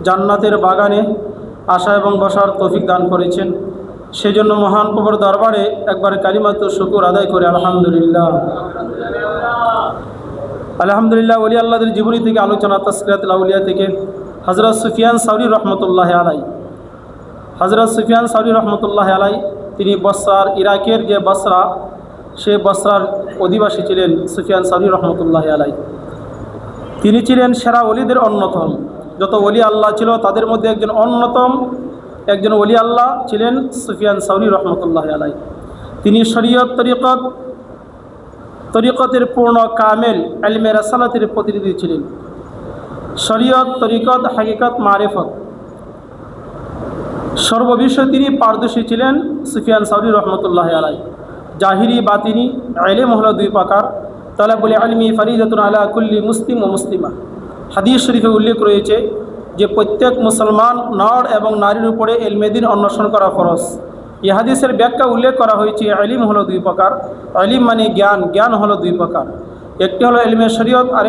জান্নাতের বাগানে আসা এবং বসার তৌফিক দান করেছেন। সেজন্য মহান প্রভুর দরবারে একবার কালিমাতুর শুকর আদায় করে আলহামদুলিল্লাহ। আলহামদুলিল্লাহ। ওলি আল্লাহদের জীবনী থেকে আলোচনা তাসকিরাতুল আউলিয়া থেকে হযরত সুফিয়ান সাউরি রহমতুল্লাহ আলাই। হযরত সুফিয়ান সাউরি রহমতুল্লাহ আলাই তিনি বসরার, ইরাকের যে বসরা, সে বসরার অধিবাসী ছিলেন সুফিয়ান সাউরি রহমতুল্লাহ আলাই। তিনি ছিলেন সেরা ওলিদের অন্যতম। যত ওলি আল্লাহ ছিল তাদের মধ্যে অন্যতম একজন ওলি আল্লাহ ছিলেন সুফিয়ান সাউরি রহমতুল্লাহ আলাই। তিনি শরীয়ত তরিকতের পূর্ণ কামেল, ইলমে রাসালাতের প্রতিনিধি ছিলেন। শরীয়ত, তরিকত, হাকিকত, মারিফত সর্ববিষয়ে তিনি পারদর্শী ছিলেন সুফিয়ান সাউরি রহমতুল্লাহ আলাই। জাহিরি, বাতিনি ইলম হলো দুই প্রকার। তালাবুল ইলমি ফরিদাতুন আলা কুল্লি মুসলিম ও মুসলিমা। হাদিস শরীফে উল্লেখ রয়েছে যে প্রত্যেক মুসলমান নর এবং নারীর উপরে ইলমে দ্বীন অন্বেষণ করা ফরজ। এই হাদিসের ব্যাখ্যা উল্লেখ করা হয়েছে ইলম হলো দুই প্রকার। ইলম মানে জ্ঞান, জ্ঞান হলো দুই প্রকার। একটি হলো ইলমে শরীয়ত, আর